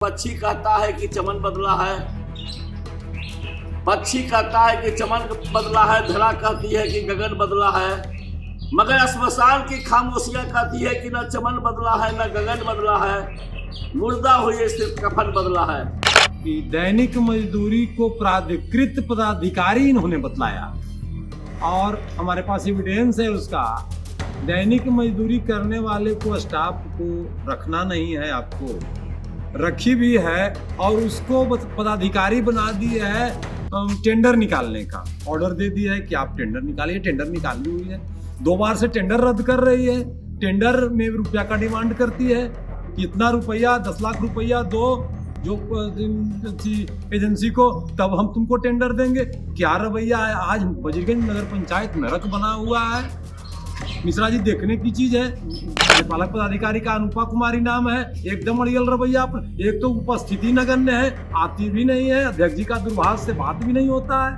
पक्षी कहता है कि चमन बदला है, पक्षी कहता है कि चमन बदला है, धरा कहती है कि गगन बदला है, मगर श्मशान की खामोशियां कहती है कि न चमन बदला है न गगन बदला है, मुर्दा हुए सिर्फ कफन बदला है। कि दैनिक मजदूरी को प्राधिकृत पदाधिकारी इन्होंने बतलाया और हमारे पास एविडेंस है उसका। दैनिक मजदूरी करने वाले को स्टाफ को रखना नहीं है, आपको रखी भी है और उसको पदाधिकारी बना दी है टेंडर निकालने का। ऑर्डर दे दिया है कि आप टेंडर निकालिए, टेंडर निकाली हुई है। 2 बार से टेंडर रद्द कर रही है। टेंडर में रुपया का डिमांड करती है कि इतना रुपया 10 लाख रुपया दो जो एजेंसी को, तब हम तुमको टेंडर देंगे। क्या रवैया है? आज वजीरगंज नगर पंचायत नरक बना हुआ है। मिश्रा जी देखने की चीज है। कार्यपालक पदाधिकारी का अनुपा कुमारी नाम है, एकदम अड़ियल रवैया। एक तो उपस्थिति नगण्य है, आती भी नहीं है, अध्यक्ष जी का दूरभाष से बात भी नहीं होता है।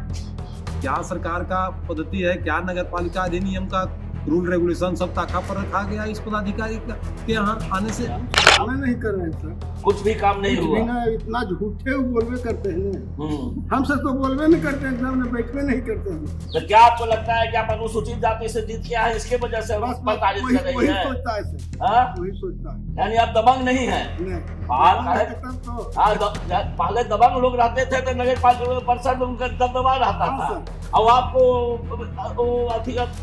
क्या सरकार का पद्धति है? क्या नगर पालिका अधिनियम का रूल रेगुलेशन सब ताका पर रखा गया इस पदाधिकारी के यहाँ आने से? नहीं कर रहे हैं सर, कुछ भी काम नहीं हुआ। इतना झूठे बोलवे करते हैं। हम सब तो बोलवे नहीं करते हैं, सामने बैठवे नहीं करते हैं। तो क्या आपको लगता है कि आप अनुसूचित जाति से जीत के आए, इसके वजह से प्रताड़ित कर रही है? सोचता है सर, हाँ? वही सोचता है। यानी आप दबंग नहीं है? पहले दबंग लोग रहते थे तो नगर पालिका में उनका दबदबा रहता था। अब आपको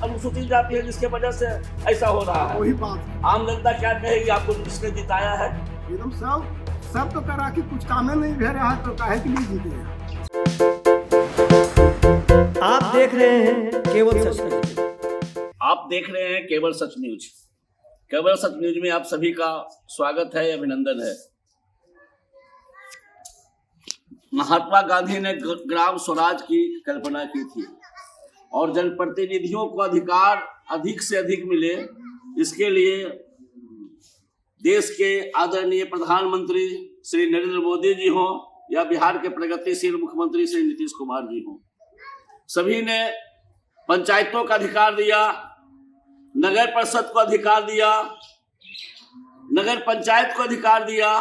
अनुसूचित जाति है जिसके वजह से ऐसा हो रहा है। वही बात। आम जनता क्या कहेगी आपको किसने जिताया है? एकदम सब तो करा कि कुछ काम नहीं दे रहा है तो काहे के लिए जीते हैं। आप देख रहे हैं केवल सच न्यूज। आप देख रहे हैं केवल सच न्यूज। केवल सच न्यूज में आप सभी का स्वागत है, अभिनंदन है। महात्मा गांधी ने ग्राम स्वराज की कल्पना की थी और जनप्रतिनिधियों को अधिकार अधिक से अधिक मिले, इसके लिए देश के आदरणीय प्रधानमंत्री श्री नरेंद्र मोदी जी हों या बिहार के प्रगतिशील मुख्यमंत्री श्री नीतीश कुमार जी हों, सभी ने पंचायतों का अधिकार दिया, नगर परिषद को अधिकार दिया, नगर पंचायत को अधिकार दिया।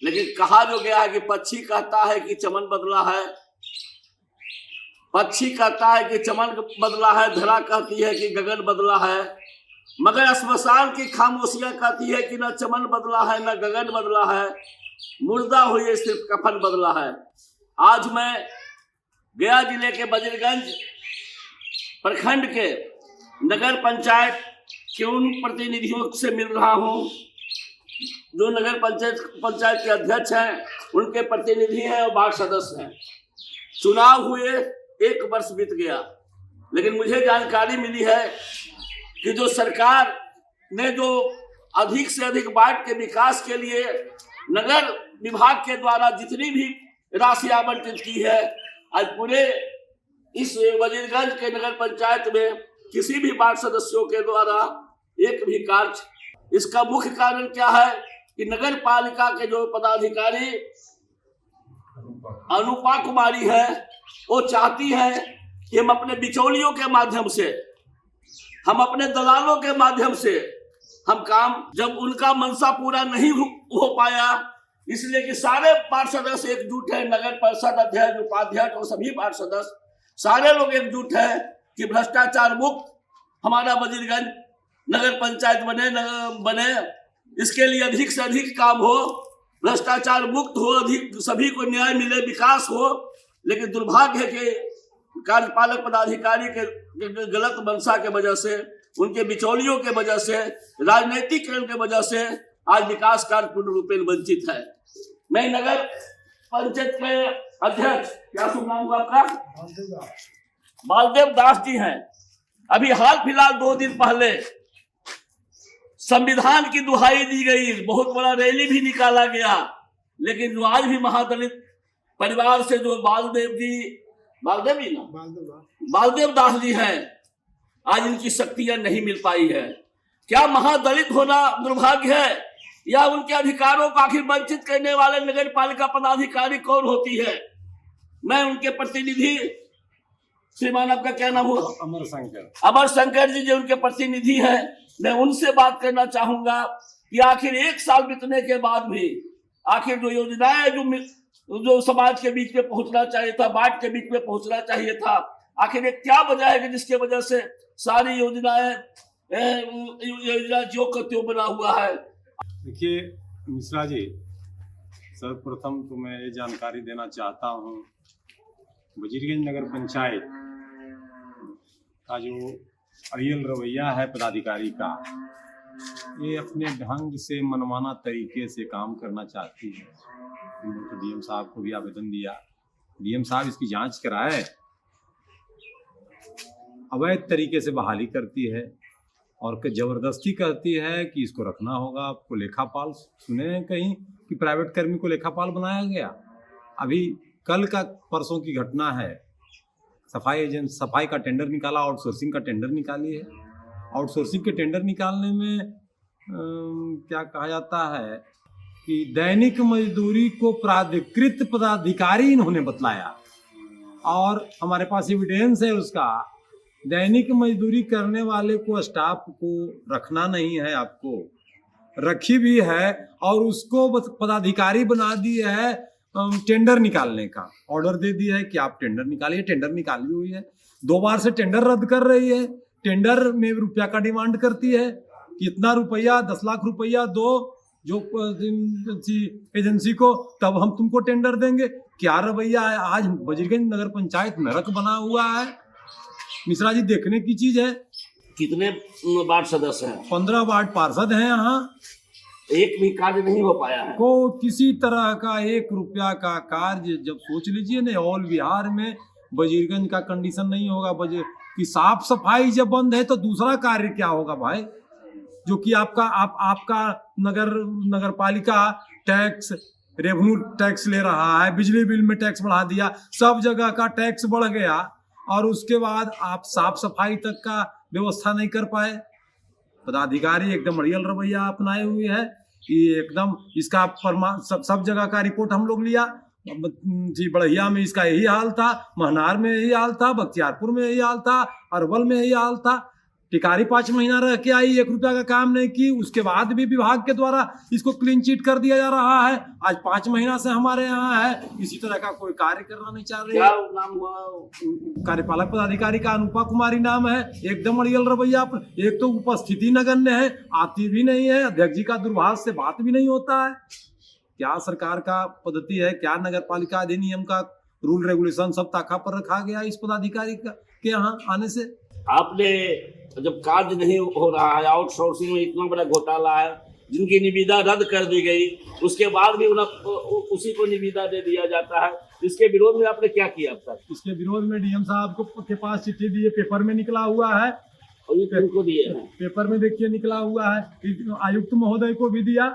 लेकिन कहा जो गया है कि पक्षी कहता है कि चमन बदला है, पक्षी कहता है कि चमन बदला है, धरा कहती है कि गगन बदला है, मगर श्मशान की खामोशियां कहती है कि न चमन बदला है न गगन बदला है, मुर्दा हुए सिर्फ कफन बदला है। आज मैं गया जिले के वजीरगंज प्रखंड के नगर पंचायत के उन प्रतिनिधियों से मिल रहा हूं जो नगर पंचायत के अध्यक्ष हैं, उनके प्रतिनिधि हैं और वार्ड सदस्य हैं। चुनाव हुए 1 वर्ष बीत गया, लेकिन मुझे जानकारी मिली है कि जो सरकार ने जो अधिक से अधिक वार्ड के विकास के लिए नगर विभाग के द्वारा जितनी भी राशि आवंटित की है, आज पूरे इस वजीरगंज के नगर पंचायत में किसी भी वार्ड सदस्यों के द्वारा एक भी कार्य। इसका मुख्य कारण क्या है कि नगर पालिका के जो पदाधिकारी अनुपा कुमारी है, वो चाहती है कि हम अपने बिचौलियों के माध्यम से, हम अपने दलालों के माध्यम से हम काम, जब उनका मनसा पूरा नहीं हो पाया, इसलिए कि सारे वार्ड सदस्य एकजुट है, नगर परिषद अध्यक्ष उपाध्यक्ष और सभी वार्ड सदस्य सारे लोग एकजुट है कि भ्रष्टाचार मुक्त हमारा वजीरगंज नगर पंचायत बने, इसके लिए अधिक से अधिक काम हो, भ्रष्टाचार मुक्त हो, अधिक सभी को न्याय मिले, विकास हो। लेकिन दुर्भाग्य है कि कार्यपालक पदाधिकारी के गलत मंशा के वजह से, उनके बिचौलियों के वजह से, राजनीतिकरण के वजह से आज विकास कार्य पूर्ण रूपेण वंचित है। मैं नगर पंचायत के अध्यक्ष, क्या शुभ नाम हुआ आपका? बालदेव दास जी हैं। अभी हाल फिलहाल 2 दिन पहले संविधान की दुहाई दी गई, बहुत बड़ा रैली भी निकाला गया, लेकिन जो आज भी महादलित परिवार से जो बालदेव दास जी हैं, आज इनकी शक्तियां नहीं मिल पाई है। क्या महादलित होना दुर्भाग्य है या उनके अधिकारों को आखिर वंचित करने वाले नगर पालिका पदाधिकारी कौन होती है? मैं उनके प्रतिनिधि श्रीमान, आपका क्या नाम हुआ? अमर शंकर जी जो उनके प्रतिनिधि हैं, मैं उनसे बात करना चाहूंगा कि आखिर 1 साल बीतने के बाद भी आखिर जो योजनाएं जो समाज के बीच में पहुंचना चाहिए था, बाट के बीच में पहुंचना चाहिए था, आखिर ये क्या वजह है कि जिसके वजह से सारी योजना जो का त्यों बना हुआ है? देखिए मिश्रा जी, सर्वप्रथम तो मैं ये जानकारी देना चाहता हूँ, वजीरगंज नगर पंचायत का जो अड़ियल रवैया है पदाधिकारी का, ये अपने ढंग से मनमाना तरीके से काम करना चाहती है। हमने तो डीएम साहब को भी आवेदन दिया, डीएम साहब इसकी जांच कराए। अवैध तरीके से बहाली करती है और जबरदस्ती कहती है कि इसको रखना होगा आपको लेखापाल। सुने हैं कहीं कि प्राइवेट कर्मी को लेखापाल बनाया गया? अभी कल का परसों की घटना है, सफाई का टेंडर निकाला, आउटसोर्सिंग का टेंडर निकाली है। आउटसोर्सिंग के टेंडर निकालने में क्या कहा जाता है कि दैनिक मजदूरी को प्राधिकृत पदाधिकारी इन्होंने बतलाया, और हमारे पास एविडेंस है उसका। दैनिक मजदूरी करने वाले को, स्टाफ को रखना नहीं है, आपको रखी भी है और उसको पदाधिकारी बना दी है टेंडर निकालने का। ऑर्डर दे दिया है कि आप टेंडर निकालिए। टेंडर निकाली हुई है, 2 बार से टेंडर रद्द कर रही है। टेंडर में रुपया का डिमांड करती है कि इतना रुपया, 10 लाख रुपया दो जो एजेंसी को, तब हम तुमको टेंडर देंगे। क्या रवैया है? आज वजीरगंज नगर पंचायत नरक बना हुआ है मिश्रा जी, देखने की चीज है। कितने वार्ड सदस्य हैं? 15 वार्ड पार्षद हैं यहाँ, एक भी कार्य नहीं हो पाया है। को किसी तरह का 1 रुपया का कार्य, जब सोच लीजिए ना, ऑल बिहार में वजीरगंज का कंडीशन नहीं होगा कि साफ सफाई जब बंद है तो दूसरा कार्य क्या होगा भाई? जो कि आपका नगर पालिका टैक्स, रेवेन्यू टैक्स ले रहा है, बिजली बिल में टैक्स बढ़ा दिया, सब जगह का टैक्स बढ़ गया, और उसके बाद आप साफ सफाई तक का व्यवस्था नहीं कर पाए। पदाधिकारी एकदम अड़ियल रवैया अपनाए हुए है। ये एकदम इसका सब जगह का रिपोर्ट हम लोग लिया जी। बढ़िया में इसका यही हाल था, महनार में यही हाल था, बख्तियारपुर में यही हाल था, अरवल में यही हाल था। टिकारी 5 महीना रह के आई, 1 रुपया का काम नहीं की, उसके बाद भी विभाग के द्वारा इसको क्लीन चिट कर दिया जा रहा है। आज 5 महीना से हमारे यहाँ है, इसी तरह का कोई कार्य करना नहीं चाह रही है। क्या नाम हुआ? कार्यपालक पदाधिकारी का अनुपा कुमारी नाम है। एकदम अड़ियल रवैया। एक तो उपस्थिति नगण्य है, आती भी नहीं है, अध्यक्ष जी का दूरभाष से बात भी नहीं होता है। क्या सरकार का पद्धति है? क्या नगर पालिका अधिनियम का रूल रेगुलेशन सब ताका पर रखा गया इस पदाधिकारी के यहाँ आने से? आपने जब कार्य नहीं हो रहा है, आउटसोर्सिंग में इतना बड़ा घोटाला है, जिनकी निविदा रद्द कर दी गई, उसके बाद भी उसी को निविदा दे दिया जाता है, इसके विरोध में आपने क्या किया अब तक? इसके विरोध में डीएम साहब के पास चिट्ठी दी है, पेपर में निकला हुआ है। और ये किनको दिए हैं? पेपर में देखिए निकला हुआ है, आयुक्त महोदय को भी दिया,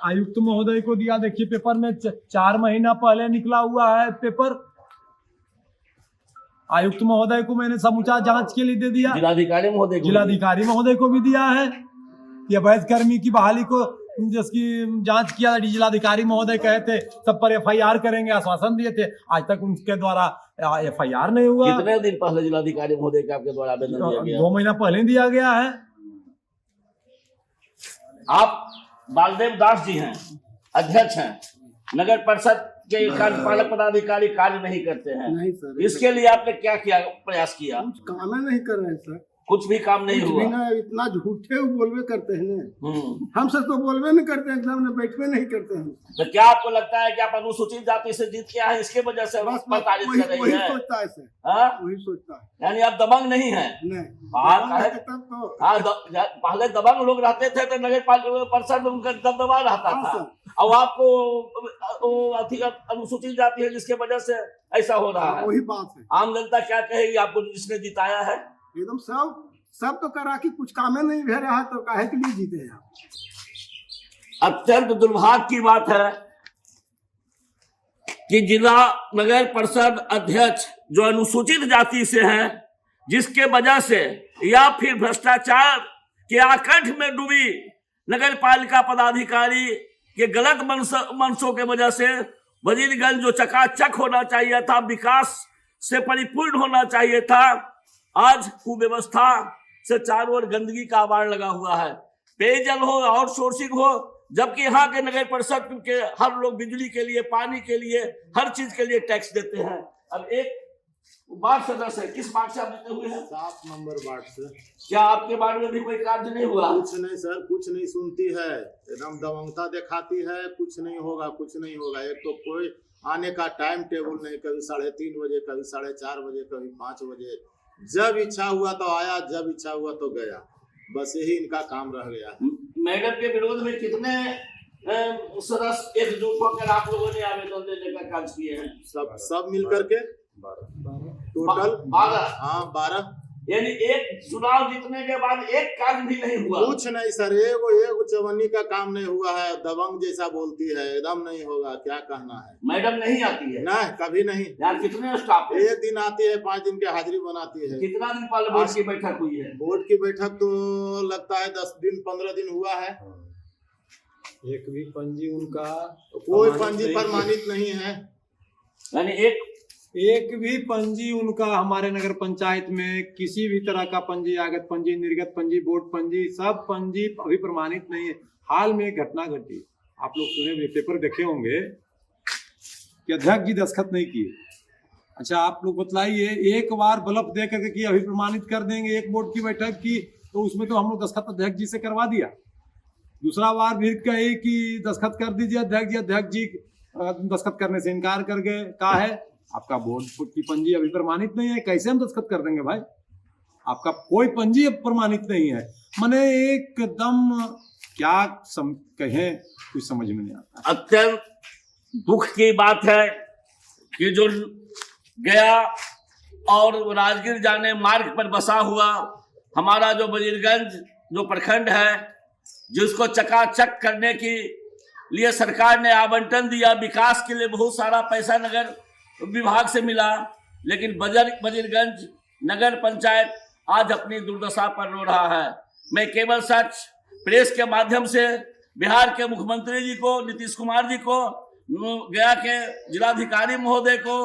आयुक्त महोदय को दिया। देखिए पेपर में 4 महीना पहले निकला हुआ है पेपर। आयुक्त महोदय को मैंने समूचा जांच के लिए दे दिया। जिलाधिकारी महोदय को भी दिया है। ये अवैध कर्मी की बहाली को जिसकी जांच किया, जिलाधिकारी महोदय कहे थे सब पर FIR करेंगे, आश्वासन दिए थे, आज तक उनके द्वारा FIR नहीं हुआ। कितने दिन पहले जिलाधिकारी महोदय का आपके द्वारा आवेदन दिया गया? 2 महीना पहले दिया गया है। आप बालदेव दास जी हैं, अध्यक्ष हैं, नगर परिषद के कार्यपालक पदाधिकारी कार्य नहीं करते हैं। नहीं सर, इसके लिए आपने क्या किया, प्रयास किया? कुछ काम नहीं कर रहे हैं सर, कुछ भी काम नहीं हुआ। बिना इतना झूठे बोलवे करते हैं ना, हम सब तो बोलवे नहीं करते हैं, एकदम बैठवे नहीं करते हैं। तो क्या आपको लगता है कि आप अनुसूचित जाति से जीत के आए, इसके वजह से बस प्रताड़ित कर रही वही है? सोचता है सर, हाँ? वही सोचता है। यानी आप दबंग नहीं है? नहीं, तब तो पहले दबंग लोग रहते थे तो नगर परिषद में उनका दबदबा रहता था। अब आपको अनुसूचित जाति है जिसके वजह से ऐसा हो रहा है। वही बात है। आम जनता क्या कहेगी आपको जिसने जिताया है? एकदम सब तो करा कि कुछ कामे नहीं भे रहा है तो काहे के लिए जीते हैं? अत्यंत दुर्भाग्य की बात है कि जिला नगर परिषद अध्यक्ष जो अनुसूचित जाति से हैं, जिसके वजह से या फिर भ्रष्टाचार के आकंठ में डूबी नगर पालिका पदाधिकारी के गलत मंशों के वजह से वजीरगंज जो चकाचक होना चाहिए था, विकास से परिपूर्ण होना चाहिए था, आज कुव्यवस्था से चारों ओर गंदगी का आवार लगा हुआ है। पेयजल हो, आउटसोर्सिंग हो, जबकि यहाँ के नगर परिषद के हर लोग बिजली के लिए, पानी के लिए, हर चीज के लिए टैक्स देते हैं। अब एक वार्ड सदस्य है, किस वार्ड से आप जीते हुए हैं? 7 नंबर वार्ड से। क्या आपके वार्ड में भी कोई कार्य नहीं हुआ? कुछ नहीं सर, कुछ नहीं सुनती है, एकदम दबंगता दिखाती है, कुछ नहीं होगा, कुछ नहीं होगा। एक तो कोई आने का टाइम टेबल नहीं, कभी 3:30 बजे, कभी 4:30 बजे, कभी 5 बजे। जब इच्छा हुआ तो आया, जब इच्छा हुआ तो गया, बस यही इनका काम रह गया। मैडम के विरोध में कितने सदस्य एकजुट होकर आप लोगों ने आवेदन देने का कार्य किए हैं? सब मिल करके 12। हाँ 12। यानी एक चुनाव जीतने के बाद एक कार्य भी नहीं हुआ? कुछ नहीं सर, एगो चवन्नी का काम नहीं हुआ है। दबंग जैसा बोलती है, एकदम नहीं होगा, क्या कहना है। मैडम नहीं आती है? नहीं, कभी नहीं। यार कितने स्टाफ है? एक दिन आती है, 5 दिन की हाजिरी बनाती है। कितना दिन पहले बोर्ड की बैठक हुई है? बोर्ड की बैठक तो लगता है 10 दिन 15 दिन हुआ है। एक भी पंजी उनका कोई पंजी प्रमाणित नहीं है। यानी एक भी पंजी उनका हमारे नगर पंचायत में किसी भी तरह का पंजी, आगत पंजी, निर्गत पंजी, बोर्ड पंजी, सब पंजी अभी प्रमाणित नहीं है। हाल में एक घटना घटी, आप लोग सुने, पेपर देखे होंगे कि अध्यक्ष जी दस्तखत नहीं किए। अच्छा आप लोग बतलाइए, एक बार बल्ब दे करके कि अभी प्रमाणित कर देंगे, एक बोर्ड की बैठक की तो उसमें तो हम लोग दस्तखत अध्यक्ष जी से करवा दिया। दूसरा बार भी कहे कि दस्तखत कर दीजिए अध्यक्ष जी दस्तखत करने से इनकार कर गए। कहा है आपका बोर्ड की पंजी अभी प्रमाणित नहीं है, कैसे हम दस्तखत कर देंगे भाई? आपका कोई पंजी प्रमाणित नहीं है। माने एकदम क्या कहें, कुछ समझ में नहीं आता। अत्यंत दुख की बात है कि जो गया और राजगीर जाने मार्ग पर बसा हुआ हमारा जो वजीरगंज जो प्रखंड है, जिसको चकाचक करने के लिए सरकार ने आवंटन दिया, विकास के लिए बहुत सारा पैसा नगर विभाग से मिला, लेकिन वजीरगंज नगर पंचायत आज अपनी दुर्दशा पर रो रहा है। मैं केवल सच प्रेस के माध्यम से बिहार के मुख्यमंत्री जी को, नीतीश कुमार जी को, गया के जिलाधिकारी महोदय को,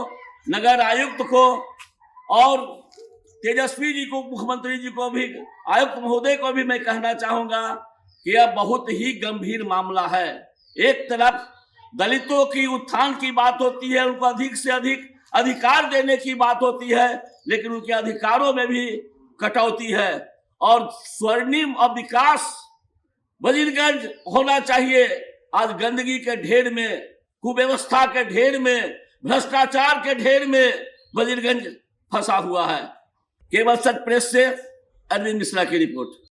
नगर आयुक्त को और तेजस्वी जी को, मुख्यमंत्री जी को भी, आयुक्त महोदय को भी मैं कहना चाहूंगा कि यह बहुत ही गंभीर मामला है। एक तरफ दलितों की उत्थान की बात होती है, उनको अधिक से अधिक अधिकार देने की बात होती है, लेकिन उनके अधिकारों में भी कटौती है। और स्वर्णिम और विकास वजीरगंज होना चाहिए, आज गंदगी के ढेर में, कुव्यवस्था के ढेर में, भ्रष्टाचार के ढेर में वजीरगंज फंसा हुआ है। केवल सच प्रेस से अरविंद मिश्रा की रिपोर्ट।